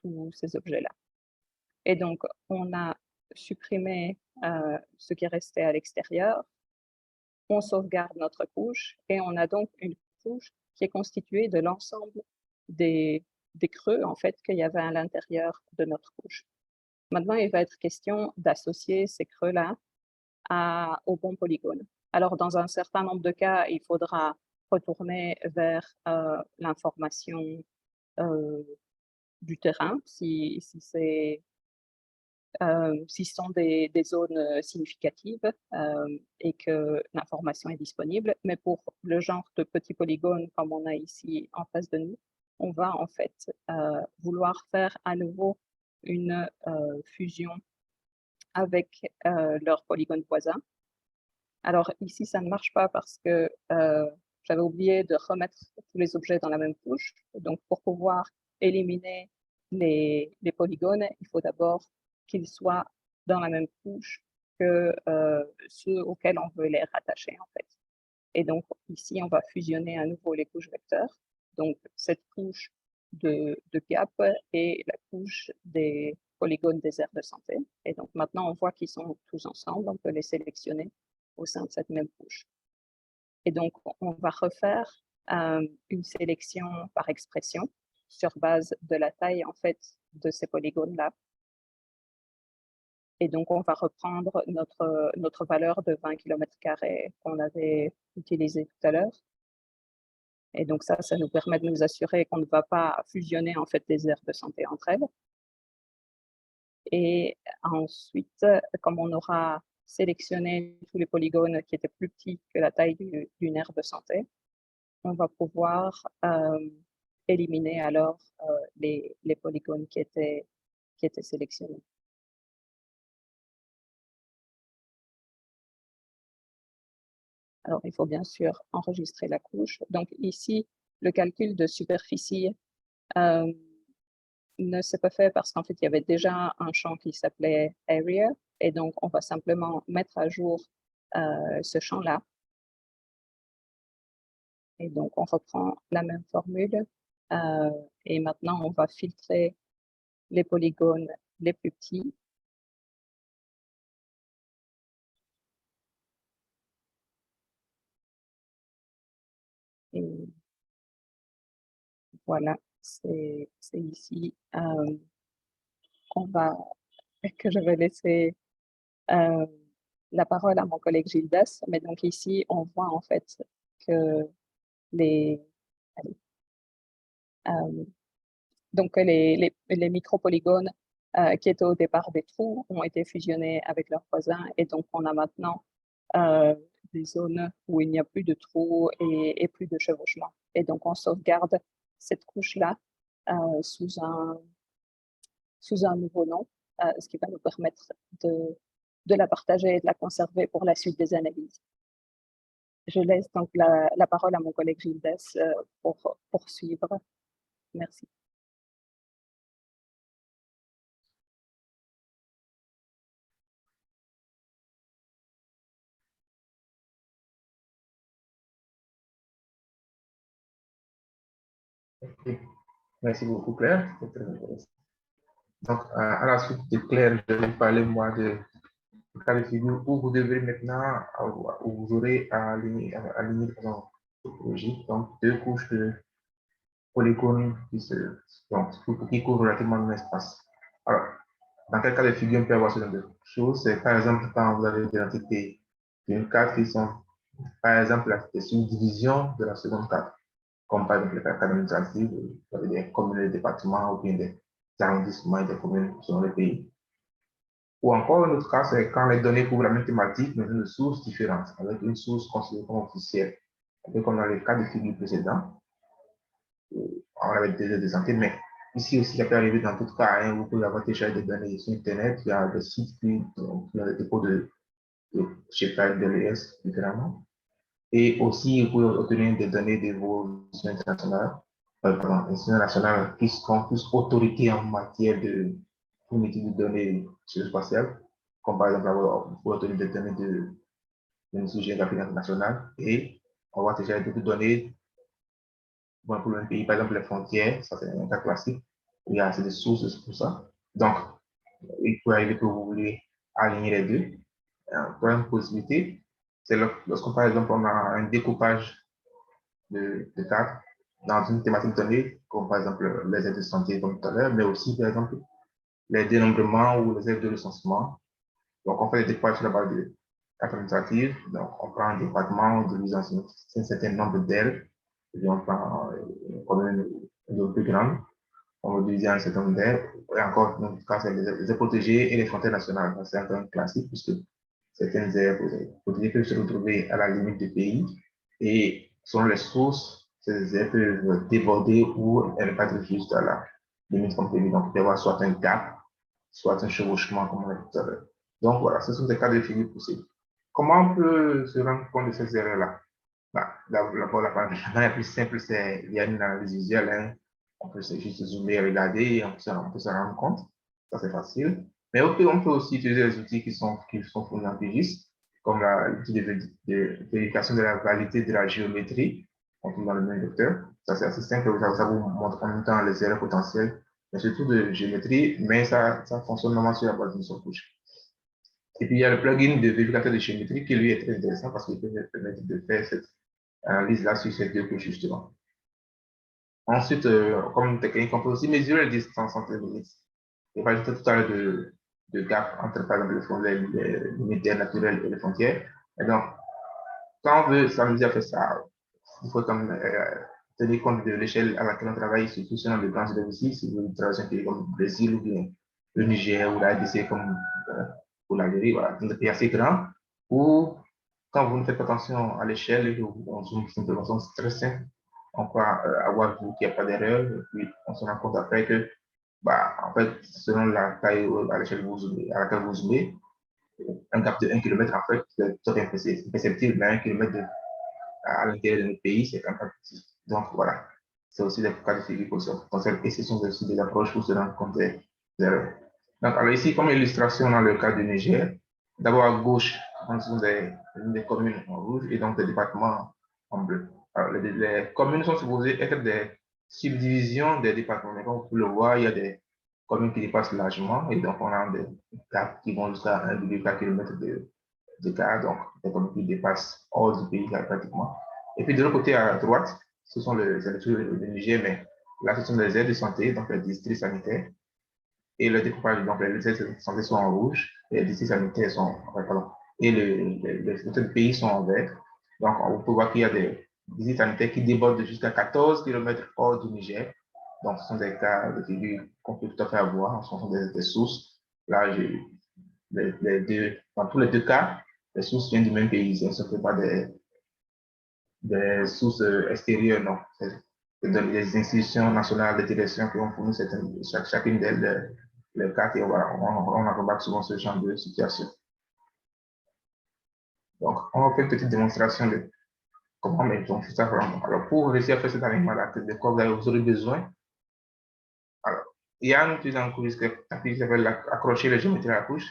tous ces objets-là. Et donc, on a supprimé ce qui restait à l'extérieur. On sauvegarde notre couche et on a donc une couche qui est constituée de l'ensemble des creux en fait qu'il y avait à l'intérieur de notre couche. Maintenant, il va être question d'associer ces creux-là au bon polygone. Alors, dans un certain nombre de cas, il faudra retourner vers l'information du terrain, si ce sont des zones significatives et que l'information est disponible. Mais pour le genre de petits polygones comme on a ici en face de nous, on va en fait vouloir faire à nouveau une fusion avec leurs polygones voisins. Alors ici, ça ne marche pas parce que j'avais oublié de remettre tous les objets dans la même couche. Donc pour pouvoir éliminer les polygones, il faut d'abord qu'ils soient dans la même couche que ceux auxquels on veut les rattacher en fait. Et donc ici, on va fusionner à nouveau les couches vecteurs. Donc cette couche de gap et la couche des polygones des aires de santé. Et donc maintenant, on voit qu'ils sont tous ensemble, on peut les sélectionner au sein de cette même couche. Et donc, on va refaire une sélection par expression sur base de la taille en fait de ces polygones-là. Et donc, on va reprendre notre valeur de 20 km² qu'on avait utilisée tout à l'heure. Et donc ça nous permet de nous assurer qu'on ne va pas fusionner en fait des aires de santé entre elles. Et ensuite, comme on aura sélectionné tous les polygones qui étaient plus petits que la taille d'une aire de santé, on va pouvoir éliminer alors les polygones qui étaient sélectionnés. Alors, il faut bien sûr enregistrer la couche. Donc ici, le calcul de superficie ne s'est pas fait parce qu'en fait, il y avait déjà un champ qui s'appelait Area. Et donc, on va simplement mettre à jour ce champ-là. Et donc, on reprend la même formule. Et maintenant, on va filtrer les polygones les plus petits. Et voilà, c'est ici que je vais laisser la parole à mon collègue Gildas. Mais donc ici, on voit en fait que les, donc les micropolygones qui étaient au départ des trous ont été fusionnés avec leurs voisins. Et donc, on a maintenant des zones où il n'y a plus de trous et plus de chevauchement. Et donc, on sauvegarde cette couche-là sous un nouveau nom, ce qui va nous permettre de la partager et de la conserver pour la suite des analyses. Je laisse donc la parole à mon collègue Gildas pour poursuivre. Merci. Merci beaucoup, Claire. C'était très intéressant. Donc, à la suite de Claire, je vais parler, moi, de cas de figure où vous devrez maintenant, où vous aurez à aligner de façon topologique, donc deux couches de polygones qui couvrent relativement le même espace. Alors, dans quel cas de figure on peut avoir ce genre de choses? C'est par exemple quand vous avez des entités d'une carte qui sont, par exemple, la subdivision de la seconde carte, comme par exemple les cartes administratives, vous avez des communes, des départements ou bien des arrondissements et des communes selon les pays. Ou encore, un autre cas, c'est quand les données couvrent la même thématique, mais une source différente, avec une source considérée comme officielle. Un peu comme dans les cas de figure précédents, on avait des entités, mais ici aussi, ça peut arriver dans tout cas, hein, vous pouvez avoir déjà des données sur Internet, il y a des sites qui ont des dépôts je sais pas, de l'ES différemment. Et aussi, vous pouvez obtenir des données de vos institutions nationales qui sont plus autorités en matière de fourniture de données spatiales, comme par exemple, vous pouvez obtenir des données de l'Institut géographique international et on va déjà d'autres données bon, pour un pays, par exemple les frontières, ça c'est un cas classique, il y a assez de sources pour ça. Donc, il peut arriver que vous voulez aligner les deux. Troisième possibilité, c'est lorsqu'on, par exemple, on a un découpage de cartes dans une thématique donnée, comme par exemple les aides de santé, comme tout à l'heure, mais aussi, par exemple, les dénombrements ou les aides de recensement. Donc, on fait des découpages sur la base de cartes administratives. Donc, on prend un département, on divise en un certain nombre d'ailes, et puis on prend une commune plus grande, on va diviser en un certain nombre d'ailes, et encore, dans notre cas, c'est les ailes protégées et les frontières nationales. C'est un classique, puisque certaines aires protégées peuvent se retrouver à la limite du pays, et selon les sources, ces aires peuvent déborder ou elles peuvent être juste à la limite comme prévu. Donc, il peut y avoir soit un gap, soit un chevauchement, comme on l'a dit tout à l'heure. Donc voilà, ce sont des cas de figure possibles. Comment on peut se rendre compte de ces erreurs-là? Bah, d'abord, la plus simple, c'est il y a une analyse visuelle. Hein. On peut juste zoomer, regarder, on peut se rendre compte. Ça, c'est facile. Mais on peut aussi utiliser les outils qui sont fournis en QGIS, comme l'outil de vérification de la validité de la géométrie, on trouve dans le même vecteur. Ça, c'est assez simple. Ça vous montre en même temps les erreurs potentielles, mais surtout de géométrie, mais ça fonctionne normalement sur la base d'une seule couche. Et puis, il y a le plugin de vérificateur de géométrie qui, lui, est très intéressant parce qu'il peut permettre de faire cette analyse-là sur ces deux couches, justement. Ensuite, comme technique, on peut aussi mesurer la distance entre les limites. Il va ajouter tout à l'heure de gap entre, par exemple, les limites naturelles et les frontières. Et donc, quand on veut s'amuser à faire ça, il faut comme, tenir compte de l'échelle à laquelle on travaille, surtout selon les branches de aussi, si vous travaillez un pays comme le Brésil ou bien le Niger ou la RDC comme pour l'Algérie, voilà, un pays assez grand, où quand vous ne faites pas attention à l'échelle, on zoome simplement, c'est très simple, on peut avoir vu qu'il n'y a pas d'erreur, et puis on se rend compte après que, bah, en fait, selon la taille à l'échelle à laquelle vous zoomez, un gap de 1 km, en fait, c'est imperceptible, mais 1 km à l'intérieur de notre pays, c'est quand même petit. Donc voilà, c'est aussi des cas de figure concernent, et ce sont aussi des approches pour se rendre compte des erreurs. Donc, alors ici, comme illustration dans le cas du Niger, d'abord à gauche, on a des communes en rouge et donc des départements en bleu. Alors, les communes sont supposées être des subdivisions des départements. Mais comme vous pouvez le voir, il y a des communes qui dépassent largement et donc on a des cartes qui vont jusqu'à 1,4 km de cas, donc des communes qui dépassent hors du pays pratiquement. Et puis de l'autre côté à droite, ce sont les Niger, mais là ce sont les aides de santé, donc les districts sanitaires. Et le découpage, donc les aides de santé sont en rouge, et les districts sanitaires sont, pardon, et les autres pays sont en vert. Donc on peut voir qu'il y a des districts sanitaires qui débordent jusqu'à 14 km hors du Niger. Donc ce sont des cas de figure qu'on peut tout à fait avoir en fonction des sources. Là, dans tous les deux cas, les sources viennent du même pays. Ce ne sont pas des sources extérieures, non. C'est des institutions nationales de direction qui ont fourni chacune d'elles les cartes et on remarque souvent ce genre de situation. Donc, on va faire une petite démonstration de comment mettre tout ça vraiment. Alors, pour réussir à faire cet alignement-là, de quoi vous aurez besoin. Alors, il y a un outil dans le cours qui s'appelle accrocher les géométries à la couche,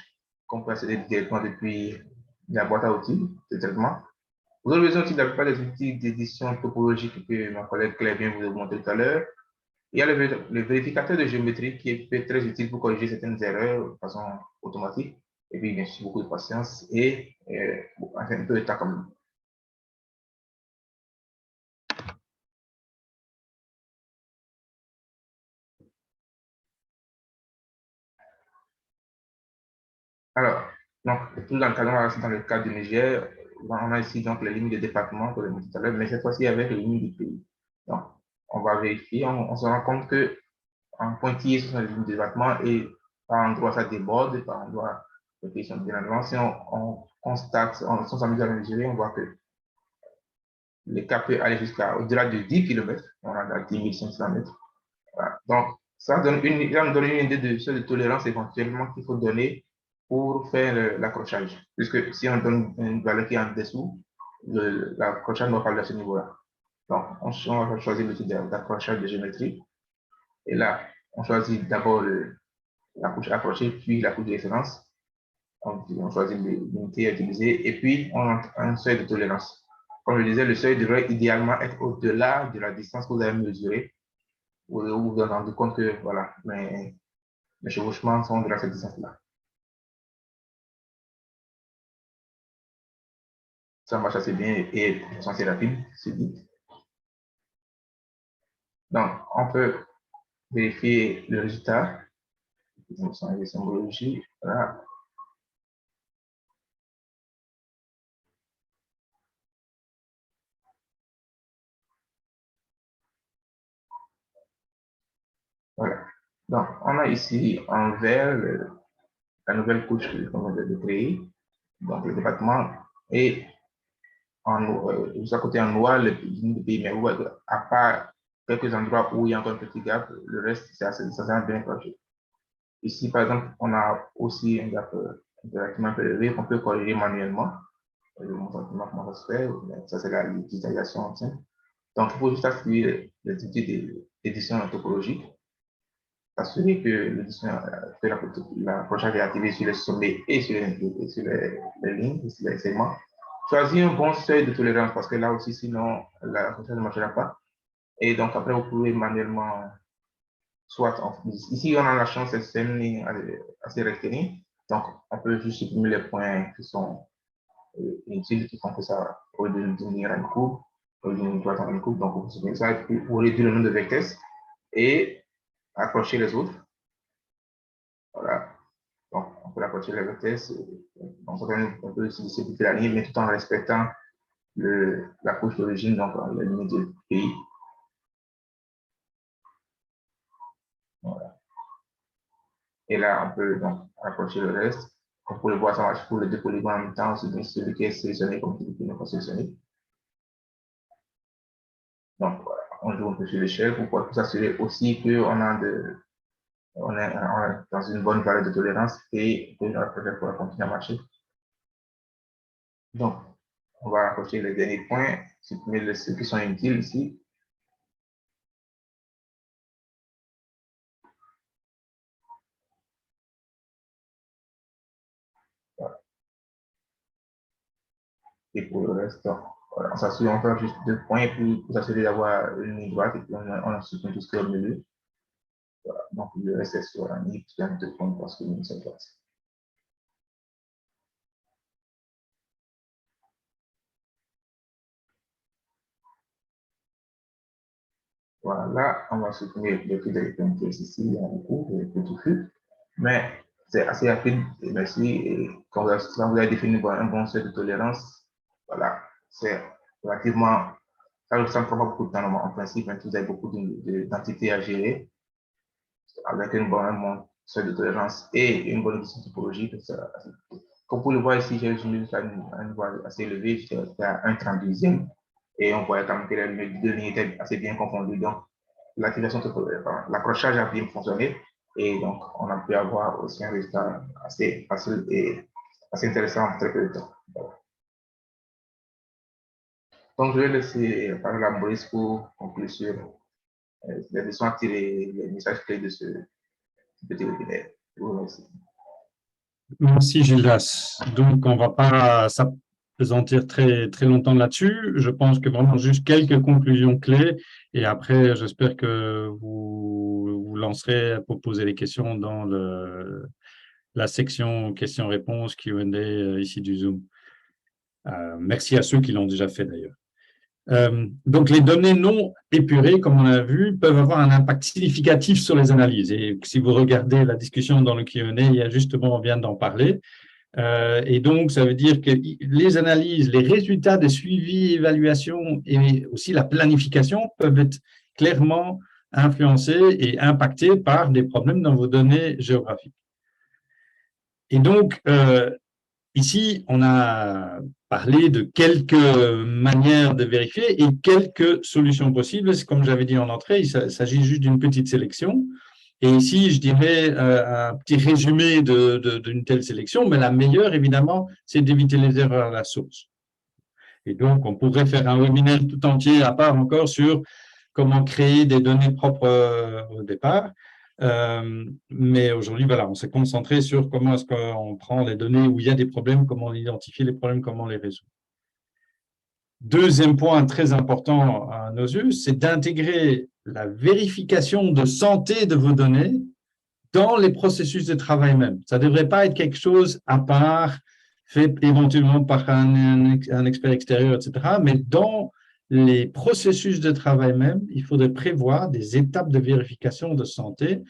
qu'on peut accéder directement depuis la boîte à outils de traitement. Vous avez besoin aussi de la plupart des outils d'édition topologique que ma collègue Claire vient vous montrer tout à l'heure. Il y a le vérificateur de géométrie qui est très utile pour corriger certaines erreurs de façon automatique. Et puis, bien sûr, beaucoup de patience et un peu de temps quand même. Alors, donc, tout dans le cadre du Niger, on a ici donc les limites de département, comme je disais tout à l'heure, mais cette fois-ci avec les limites du pays. Donc, on va vérifier, on se rend compte que en pointillé, ce sont les limites de département et par endroit, ça déborde, par endroit, les pays sont bien avancés. Si on constate, on s'amuse à mesurer, on voit que les cas peuvent aller jusqu'à au-delà de 10 km, on a 10 500 mètres. Voilà. Donc, ça nous donne une idée de ce de tolérance éventuellement qu'il faut donner pour faire l'accrochage. Puisque si on donne une valeur qui est en dessous, l'accrochage ne va pas aller à ce niveau-là. Donc, on va choisir le type d'accrochage de géométrie. Et là, on choisit d'abord la couche accrochée, puis la couche de référence. On choisit l'unité à utiliser et puis on a un seuil de tolérance. Comme je disais, le seuil devrait idéalement être au-delà de la distance que vous avez mesurée. Vous vous rendez compte que voilà, les chevauchements sont de cette distance-là. Ça marche assez bien et c'est assez rapide, c'est vite. Donc, on peut vérifier le résultat. Les symbologies, voilà. Voilà. Donc, on a ici en vert la nouvelle couche qu'on vient de créer, donc le département, et juste à côté en noir, le pays, mais à part quelques endroits où il y a encore un petit gap, le reste, c'est assez bien proche. Ici, par exemple, on a aussi un gap directement élevé qu'on peut corriger manuellement. Mon sentiment, comment ça se fait, ça c'est la digitalisation. Donc, il faut juste activer les outils d'édition topologique, assurer que l'approchage est activé sur les sommets et sur les lignes, et sur les segments. Choisir un bon seuil de tolérance parce que là aussi, sinon, l'approchage ne marchera pas. Et donc, après, vous pouvez manuellement, ici, on a la chance, c'est une ligne assez rectiligne. Donc, on peut juste supprimer les points qui sont inutiles, qui font que ça, au lieu d'une ligne à une courbe, au lieu d'une droite à une courbe, donc vous supprimez ça, et puis vous réduisez le nombre de vecteurs et accrocher les autres. Voilà. Donc, on peut accrocher les vecteurs. Donc, on peut simplifier la ligne, mais tout en respectant la couche d'origine, donc la limite du pays. Voilà. Et là, on peut donc accrocher le reste. Comme pour le voir, ça marche pour les deux polygons en même temps, celui qui est sélectionné comme celui qui n'est pas sélectionné. Donc, voilà, on joue un peu sur l'échelle pour s'assurer aussi qu'on on est dans une bonne valeur de tolérance et que la prochaine fois continuer à marcher. Donc, on va accrocher les derniers points, supprimer ceux qui sont inutiles ici. Voilà. Et pour le reste, voilà, on s'assure, on fait juste 2 points pour s'assurer d'avoir une ligne droite et puis on supprime tout ce qui est au milieu. Voilà. Donc, le reste est sur la ligne, puis 2 points parce que nous sommes droite. Voilà, là, on va supprimer les flux d'électronique ici, il y a beaucoup, les petits flux, mais c'est assez rapide, merci, et quand vous avez défini un bon seuil de tolérance, voilà, c'est relativement, ça ne prend pas beaucoup de temps en principe, mais vous avez beaucoup d'entités à gérer, avec un bon seuil de tolérance et une bonne édition topologique. Comme vous pouvez le voir ici, j'ai utilisé un niveau assez élevé, j'étais à 1/32e, et on voyait quand même que les deux lignes étaient assez bien confondues. Donc, l'accrochage a bien fonctionné, et donc on a pu avoir aussi un résultat assez facile et assez intéressant en très peu de temps. Donc, je vais laisser parler à Maurice pour conclure sur les leçons à tirer, les messages clés de ce petit webinaire. Je vous remercie. Merci Gildas. Donc, on va pas pesantir très, très longtemps là-dessus. Je pense que vraiment juste quelques conclusions clés et après, j'espère que vous lancerez pour poser les questions dans la section questions-réponses Q&A ici du Zoom. Merci à ceux qui l'ont déjà fait d'ailleurs. Donc, les données non épurées, comme on a vu, peuvent avoir un impact significatif sur les analyses. Et si vous regardez la discussion dans le Q&A, il y a justement, on vient d'en parler. Et donc, ça veut dire que les analyses, les résultats des suivis, évaluations et aussi la planification peuvent être clairement influencés et impactés par des problèmes dans vos données géographiques. Et donc, ici, on a parlé de quelques manières de vérifier et quelques solutions possibles. Comme j'avais dit en entrée, il s'agit juste d'une petite sélection. Et ici, je dirais un petit résumé d'une telle sélection, mais la meilleure, évidemment, c'est d'éviter les erreurs à la source. Et donc, on pourrait faire un webinaire tout entier à part encore sur comment créer des données propres au départ. Mais aujourd'hui, voilà, on s'est concentré sur comment est-ce qu'on prend les données où il y a des problèmes, comment on identifie les problèmes, comment on les résout. Deuxième point très important à nos yeux, c'est d'intégrer la vérification de santé de vos données dans les processus de travail même. Ça ne devrait pas être quelque chose à part, fait éventuellement par un expert extérieur, etc. Mais dans les processus de travail même, il faudrait prévoir des étapes de vérification de santé.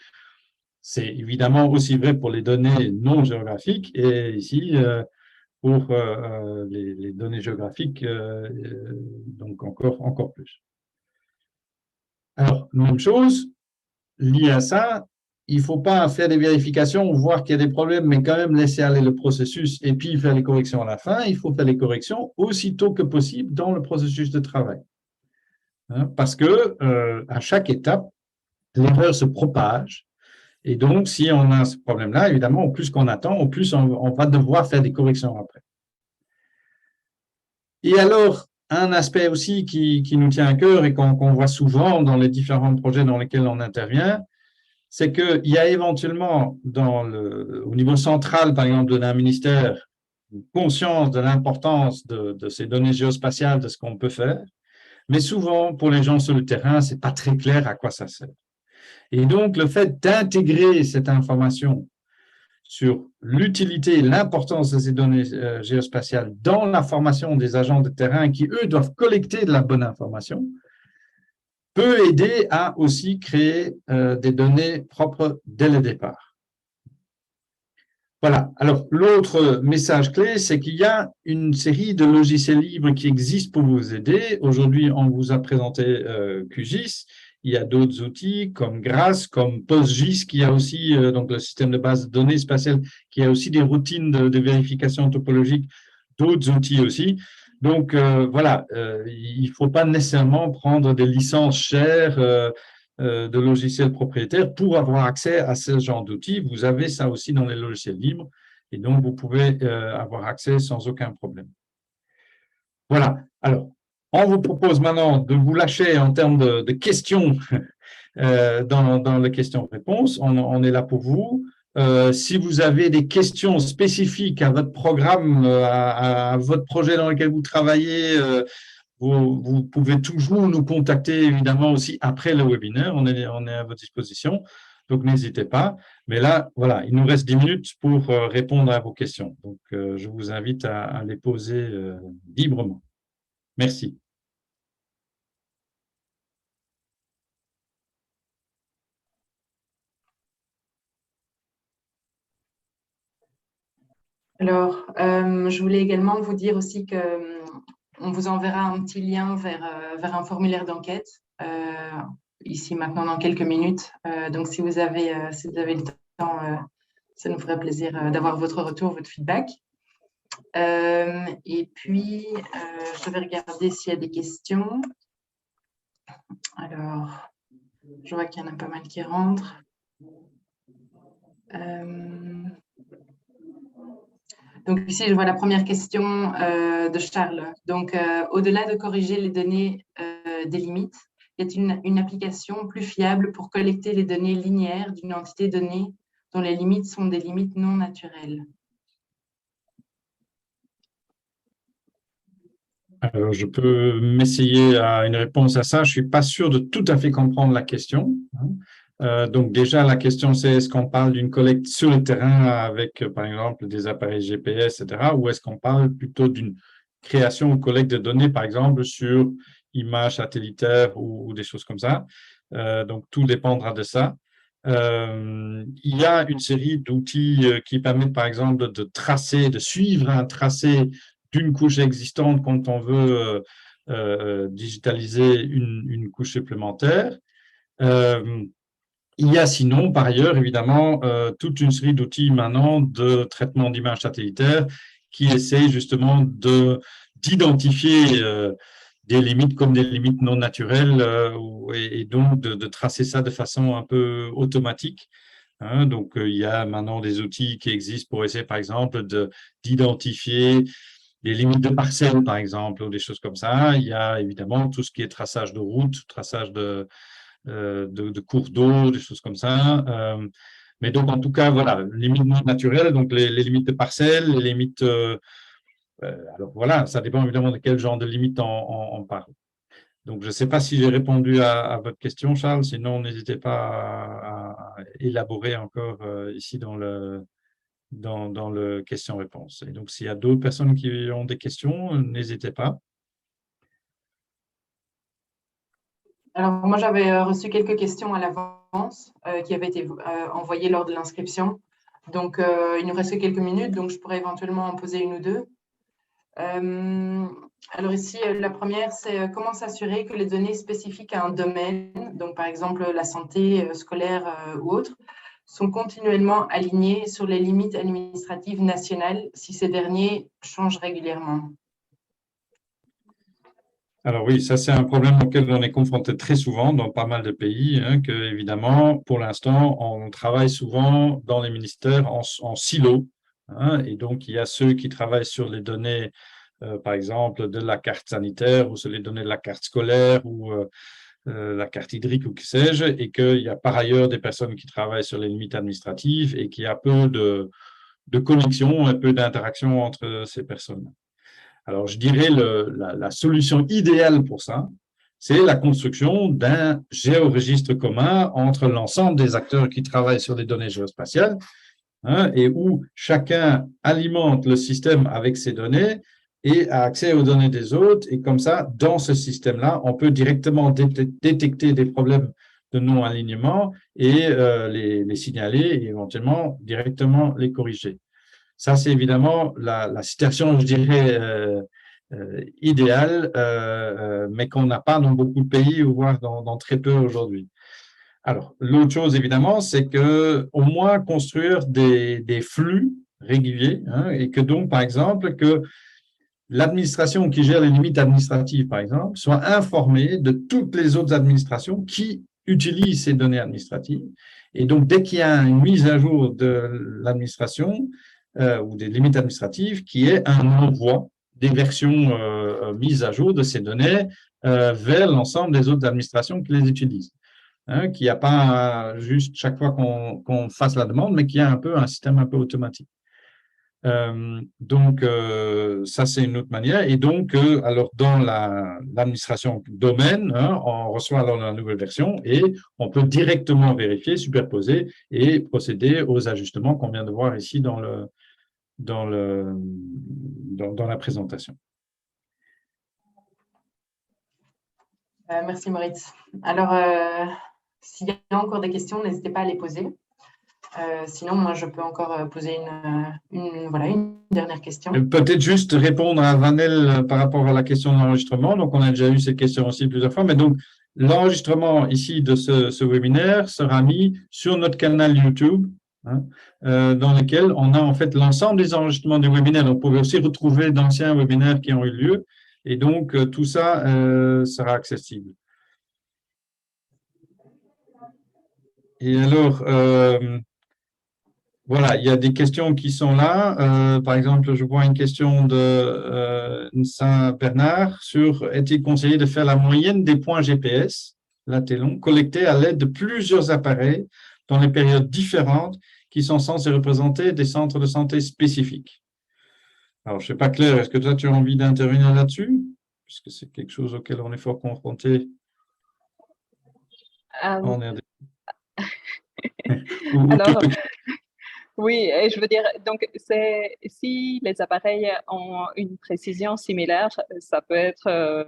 C'est évidemment aussi vrai pour les données non géographiques et ici, pour les données géographiques, donc encore plus. Alors, même chose, lié à ça, il ne faut pas faire des vérifications, voir qu'il y a des problèmes, mais quand même laisser aller le processus et puis faire les corrections à la fin. Il faut faire les corrections aussitôt que possible dans le processus de travail. Parce que à chaque étape, l'erreur se propage. Et donc, si on a ce problème-là, évidemment, au plus qu'on attend, au plus on va devoir faire des corrections après. Et alors, un aspect aussi qui nous tient à cœur et qu'on voit souvent dans les différents projets dans lesquels on intervient, c'est qu'il y a éventuellement au niveau central, par exemple, d'un ministère, une conscience de l'importance de ces données géospatiales, de ce qu'on peut faire, mais souvent, pour les gens sur le terrain, ce n'est pas très clair à quoi ça sert. Et donc, le fait d'intégrer cette information sur l'utilité et l'importance de ces données géospatiales dans la formation des agents de terrain qui, eux, doivent collecter de la bonne information, peut aider à aussi créer des données propres dès le départ. Voilà. Alors, l'autre message clé, c'est qu'il y a une série de logiciels libres qui existent pour vous aider. Aujourd'hui, on vous a présenté QGIS. Il y a d'autres outils comme GRASS, comme PostGIS, qui a aussi donc le système de base de données spatiales, qui a aussi des routines de vérification topologique, d'autres outils aussi. Donc, voilà, il ne faut pas nécessairement prendre des licences chères de logiciels propriétaires pour avoir accès à ce genre d'outils. Vous avez ça aussi dans les logiciels libres et donc vous pouvez avoir accès sans aucun problème. Voilà. Alors, on vous propose maintenant de vous lâcher en termes de questions dans les questions-réponses. On est là pour vous. Si vous avez des questions spécifiques à votre programme, à votre projet dans lequel vous travaillez, vous pouvez toujours nous contacter, évidemment, aussi après le webinaire. On est à votre disposition, donc n'hésitez pas. Mais là, voilà, il nous reste 10 minutes pour répondre à vos questions. Donc, je vous invite à les poser librement. Merci. Alors, je voulais également vous dire aussi qu'on vous enverra un petit lien vers un formulaire d'enquête, ici maintenant dans quelques minutes. Donc, si vous avez le temps, ça nous ferait plaisir d'avoir votre retour, votre feedback. Et puis, je vais regarder s'il y a des questions. Alors, je vois qu'il y en a pas mal qui rentrent. Donc ici, je vois la première question de Charles. Donc, au-delà de corriger les données des limites, y a-t-il une application plus fiable pour collecter les données linéaires d'une entité donnée dont les limites sont des limites non naturelles? Alors, je peux m'essayer à une réponse à ça. Je ne suis pas sûr de tout à fait comprendre la question. Donc, déjà, la question, c'est est-ce qu'on parle d'une collecte sur le terrain avec, par exemple, des appareils GPS, etc., ou est-ce qu'on parle plutôt d'une création ou collecte de données, par exemple, sur images satellitaires ou des choses comme ça. Donc, tout dépendra de ça. Il y a une série d'outils qui permettent, par exemple, de tracer, de suivre un tracé d'une couche existante quand on veut digitaliser une couche supplémentaire. Il y a sinon, par ailleurs, évidemment, toute une série d'outils maintenant de traitement d'images satellitaires qui essayent justement d'identifier des limites comme des limites non naturelles et donc de tracer ça de façon un peu automatique. Donc, il y a maintenant des outils qui existent pour essayer, par exemple, d'identifier les limites de parcelles, par exemple, ou des choses comme ça. Il y a évidemment tout ce qui est traçage de route, traçage de cours d'eau, des choses comme ça. Mais donc, en tout cas, voilà, limites non naturelles, donc les limites de parcelles, les limites. Alors voilà, ça dépend évidemment de quel genre de limites on parle. Donc, je ne sais pas si j'ai répondu à votre question, Charles, sinon n'hésitez pas à élaborer encore ici dans le question-réponse. Et donc, s'il y a d'autres personnes qui ont des questions, n'hésitez pas. Alors, moi, j'avais reçu quelques questions à l'avance qui avaient été envoyées lors de l'inscription. Donc, il nous reste quelques minutes, donc je pourrais éventuellement en poser une ou deux. Alors ici, la première, c'est comment s'assurer que les données spécifiques à un domaine, donc par exemple la santé scolaire ou autre, sont continuellement alignées sur les limites administratives nationales si ces derniers changent régulièrement. Alors oui, ça c'est un problème auquel on est confronté très souvent dans pas mal de pays, que évidemment, pour l'instant, on travaille souvent dans les ministères en silo. Et donc, il y a ceux qui travaillent sur les données, par exemple, de la carte sanitaire ou sur les données de la carte scolaire ou la carte hydrique ou que sais-je, et qu'il y a par ailleurs des personnes qui travaillent sur les limites administratives et qu'il y a peu de connexion, un peu d'interaction entre ces personnes. Alors, je dirais la solution idéale pour ça, c'est la construction d'un géoregistre commun entre l'ensemble des acteurs qui travaillent sur les données géospatiales et où chacun alimente le système avec ses données et a accès aux données des autres. Et comme ça, dans ce système-là, on peut directement détecter des problèmes de non-alignement et les signaler et éventuellement directement les corriger. Ça, c'est évidemment la situation, je dirais, idéale, mais qu'on n'a pas dans beaucoup de pays, voire dans très peu aujourd'hui. Alors, l'autre chose, évidemment, c'est qu'au moins construire des flux réguliers et que donc, par exemple, que l'administration qui gère les limites administratives, par exemple, soit informée de toutes les autres administrations qui utilisent ces données administratives. Et donc, dès qu'il y a une mise à jour de l'administration ou des limites administratives, qu'il y ait un envoi des versions mises à jour de ces données vers l'ensemble des autres administrations qui les utilisent. Qu'il n'y a pas juste chaque fois qu'on fasse la demande, mais qu'il y a un peu un système un peu automatique. Donc, ça, c'est une autre manière. Et donc, alors, dans l'administration domaine, on reçoit alors la nouvelle version et on peut directement vérifier, superposer et procéder aux ajustements qu'on vient de voir ici dans la présentation. Merci, Moritz. Alors, s'il y a encore des questions, n'hésitez pas à les poser. Sinon, moi, je peux encore poser une dernière question. Peut-être juste répondre à Vanel par rapport à la question de l'enregistrement. Donc, on a déjà eu cette question aussi plusieurs fois. Mais donc, l'enregistrement ici de ce webinaire sera mis sur notre canal YouTube, dans lequel on a en fait l'ensemble des enregistrements du webinaire. Donc, vous pouvez aussi retrouver d'anciens webinaires qui ont eu lieu. Et donc, tout ça sera accessible. Et alors, voilà, il y a des questions qui sont là. Par exemple, je vois une question de Saint-Bernard sur est-il conseillé de faire la moyenne des points GPS, l'athlon, collectés à l'aide de plusieurs appareils dans les périodes différentes qui sont censés représenter des centres de santé spécifiques. Alors, je ne sais pas, Claire, est-ce que toi, tu as envie d'intervenir là-dessus? puisque c'est quelque chose auquel on est fort confronté en RD. Alors, oui, et je veux dire, donc si les appareils ont une précision similaire, ça peut être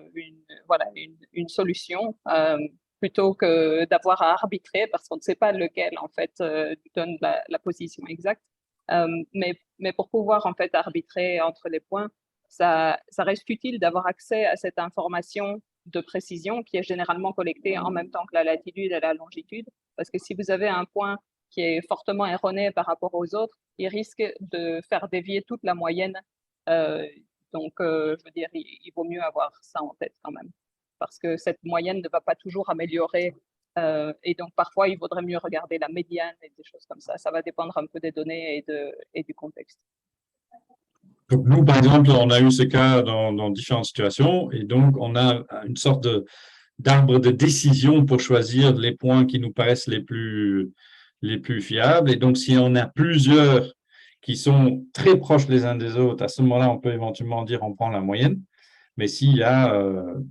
voilà, une solution plutôt que d'avoir à arbitrer parce qu'on ne sait pas lequel en fait donne la position exacte. Mais pour pouvoir en fait arbitrer entre les points, ça reste utile d'avoir accès à cette information de précision qui est généralement collectée en même temps que la latitude et la longitude. Parce que si vous avez un point qui est fortement erroné par rapport aux autres, il risque de faire dévier toute la moyenne. Je veux dire, il vaut mieux avoir ça en tête quand même. Parce que cette moyenne ne va pas toujours améliorer. Et donc, parfois, il vaudrait mieux regarder la médiane et des choses comme ça. Ça va dépendre un peu des données et du contexte. Donc, nous, par exemple, on a eu ce cas dans différentes situations et donc on a une sorte d'arbre de décision pour choisir les points qui nous paraissent les plus fiables. Et donc, si on a plusieurs qui sont très proches les uns des autres, à ce moment-là, on peut éventuellement dire on prend la moyenne. Mais s'il y a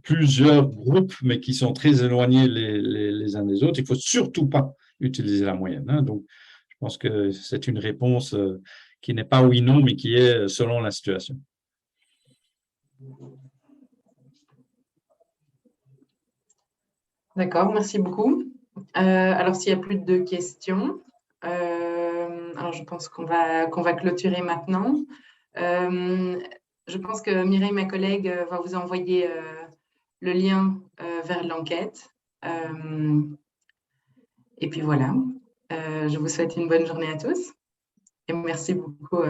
plusieurs groupes, mais qui sont très éloignés les uns des autres, il ne faut surtout pas utiliser la moyenne. Hein. Donc, je pense que c'est une réponse qui n'est pas oui-non, mais qui est selon la situation. D'accord, merci beaucoup. Alors, s'il n'y a plus de questions, alors je pense qu'on va clôturer maintenant. Je pense que Mireille, ma collègue, va vous envoyer le lien vers l'enquête. Et puis voilà, je vous souhaite une bonne journée à tous et merci beaucoup